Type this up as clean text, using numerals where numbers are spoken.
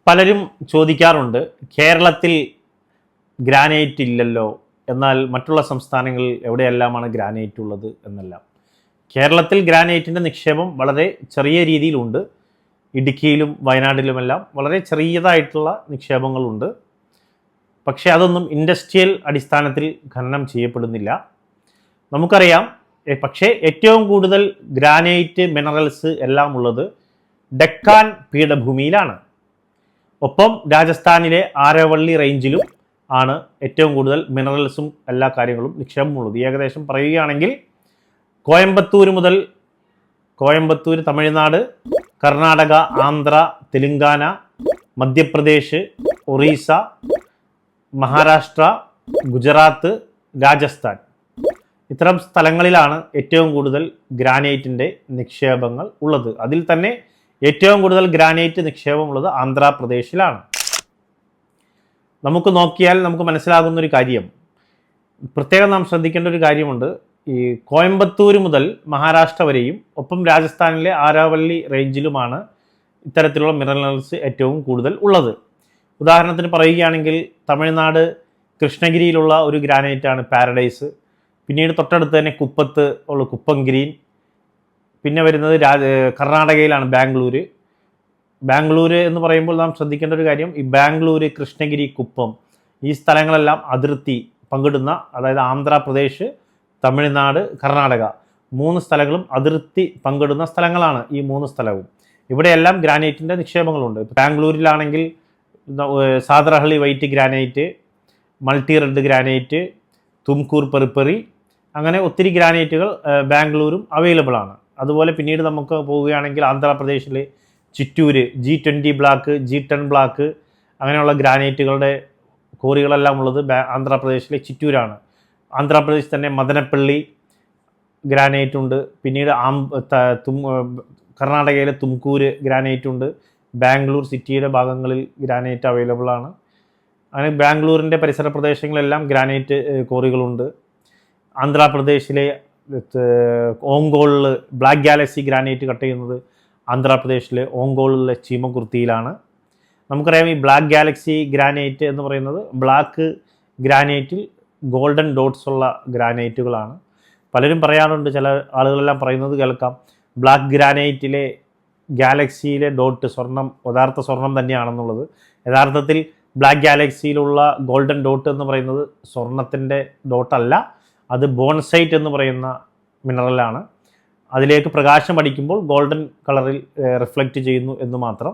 പലരും ചോദിക്കാറുണ്ട്, കേരളത്തിൽ ഗ്രാനൈറ്റ് ഇല്ലല്ലോ, എന്നാൽ മറ്റുള്ള സംസ്ഥാനങ്ങളിൽ എവിടെയെല്ലാമാണ് ഗ്രാനൈറ്റ് ഉള്ളത് എന്നെല്ലാം. കേരളത്തിൽ ഗ്രാനൈറ്റിൻ്റെ നിക്ഷേപം വളരെ ചെറിയ രീതിയിലുണ്ട്. ഇടുക്കിയിലും വയനാട്ടിലുമെല്ലാം വളരെ ചെറിയതായിട്ടുള്ള നിക്ഷേപങ്ങളുണ്ട്. പക്ഷേ അതൊന്നും ഇൻഡസ്ട്രിയൽ അടിസ്ഥാനത്തിൽ ഖനനം ചെയ്യപ്പെടുന്നില്ല. നമുക്കറിയാം, പക്ഷേ ഏറ്റവും കൂടുതൽ ഗ്രാനൈറ്റ് മിനറൽസ് എല്ലാം ഉള്ളത് ഡെക്കാൻ പീഠഭൂമിയിലാണ്. ഒപ്പം രാജസ്ഥാനിലെ ആരവള്ളി റേഞ്ചിലും ആണ് ഏറ്റവും കൂടുതൽ മിനറൽസും എല്ലാ കാര്യങ്ങളും നിക്ഷേപമുള്ളത്. ഏകദേശം പറയുകയാണെങ്കിൽ കോയമ്പത്തൂർ തമിഴ്നാട്, കർണാടക, ആന്ധ്ര, തെലുങ്കാന, മധ്യപ്രദേശ്, ഒറീസ, മഹാരാഷ്ട്ര, ഗുജറാത്ത്, രാജസ്ഥാൻ, ഇത്തരം സ്ഥലങ്ങളിലാണ് ഏറ്റവും കൂടുതൽ ഗ്രാനൈറ്റിൻ്റെ നിക്ഷേപങ്ങൾ ഉള്ളത്. അതിൽ തന്നെ ഏറ്റവും കൂടുതൽ ഗ്രാനൈറ്റ് നിക്ഷേപമുള്ളത് ആന്ധ്രാപ്രദേശിലാണ്. നമുക്ക് നോക്കിയാൽ നമുക്ക് മനസ്സിലാകുന്ന ഒരു കാര്യം, പ്രത്യേകം നാം ശ്രദ്ധിക്കേണ്ട ഒരു കാര്യമുണ്ട്. ഈ കോയമ്പത്തൂർ മുതൽ മഹാരാഷ്ട്ര വരെയും ഒപ്പം രാജസ്ഥാനിലെ ആരാവള്ളി റേഞ്ചിലുമാണ് ഇത്തരത്തിലുള്ള മിനറൽസ് ഏറ്റവും കൂടുതൽ ഉള്ളത്. ഉദാഹരണത്തിന് പറയുകയാണെങ്കിൽ തമിഴ്നാട് കൃഷ്ണഗിരിയിലുള്ള ഒരു ഗ്രാനൈറ്റാണ് പാരഡൈസ്. പിന്നീട് തൊട്ടടുത്ത് തന്നെ കുപ്പത്ത് ഉള്ള കുപ്പം ഗ്രീൻ. പിന്നെ വരുന്നത് കർണാടകയിലാണ് ബാംഗ്ലൂർ എന്ന് പറയുമ്പോൾ നാം ശ്രദ്ധിക്കേണ്ട ഒരു കാര്യം, ഈ ബാംഗ്ലൂർ, കൃഷ്ണഗിരി, കുപ്പം ഈ സ്ഥലങ്ങളെല്ലാം അതിർത്തി പങ്കിടുന്ന, അതായത് ആന്ധ്രാപ്രദേശ്, തമിഴ്നാട്, കർണാടക 3 സ്ഥലങ്ങളും അതിർത്തി പങ്കിടുന്ന സ്ഥലങ്ങളാണ് ഈ 3 സ്ഥലവും. ഇവിടെയെല്ലാം ഗ്രാനൈറ്റിൻ്റെ നിക്ഷേപങ്ങളുണ്ട്. ബാംഗ്ലൂരിലാണെങ്കിൽ Sadarahalli white granite, multi red granite, Tumkur പെറിപ്പറി, അങ്ങനെ ഒത്തിരി ഗ്രാനൈറ്റുകൾ ബാംഗ്ലൂരും അവൈലബിൾ ആണ്. അതുപോലെ പിന്നീട് നമുക്ക് പോവുകയാണെങ്കിൽ ആന്ധ്രാപ്രദേശിലെ Chittur, G20 black, G10 black അങ്ങനെയുള്ള ഗ്രാനൈറ്റുകളുടെ കോറികളെല്ലാം ഉള്ളത് ആന്ധ്രാപ്രദേശിലെ ചിറ്റൂരാണ്. ആന്ധ്രാപ്രദേശ് തന്നെ മദനപ്പള്ളി ഗ്രാനൈറ്റ് ഉണ്ട്. പിന്നീട് കർണാടകയിലെ തുംകൂര് ഗ്രാനൈറ്റ് ഉണ്ട്. ബാംഗ്ലൂർ സിറ്റിയുടെ ഭാഗങ്ങളിൽ ഗ്രാനൈറ്റ് അവൈലബിൾ ആണ്. അങ്ങനെ ബാംഗ്ലൂരിൻ്റെ പരിസര പ്രദേശങ്ങളിലെല്ലാം ഗ്രാനൈറ്റ് കോറികളുണ്ട്. ആന്ധ്രാപ്രദേശിലെ ഓങ്കോളിൽ ബ്ലാക്ക് ഗാലക്സി ഗ്രാനൈറ്റ് കട്ട് ചെയ്യുന്നത് ആന്ധ്രാപ്രദേശിലെ ഓങ്കോളിലെ ചീമകുർത്തിയിലാണ്. നമുക്കറിയാം, ഈ ബ്ലാക്ക് ഗാലക്സി ഗ്രാനൈറ്റ് എന്ന് പറയുന്നത് ബ്ലാക്ക് ഗ്രാനൈറ്റിൽ ഗോൾഡൻ ഡോട്ട്സ് ഉള്ള ഗ്രാനൈറ്റുകളാണ്. പലരും പറയാറുണ്ട്, ചില ആളുകളെല്ലാം പറയുന്നത് കേൾക്കാം, ബ്ലാക്ക് ഗ്രാനൈറ്റിലെ ഗാലക്സിയിലെ ഡോട്ട് യഥാർത്ഥ സ്വർണം തന്നെയാണെന്നുള്ളത്. യഥാർത്ഥത്തിൽ ബ്ലാക്ക് ഗാലക്സിയിലുള്ള ഗോൾഡൻ ഡോട്ട് എന്ന് പറയുന്നത് സ്വർണത്തിൻ്റെ ഡോട്ടല്ല, അത് ബോൺസൈറ്റ് എന്ന് പറയുന്ന മിനറലാണ്. അതിലേക്ക് പ്രകാശം അടിക്കുമ്പോൾ ഗോൾഡൻ കളറിൽ റിഫ്ലക്റ്റ് ചെയ്യുന്നു എന്ന് മാത്രം.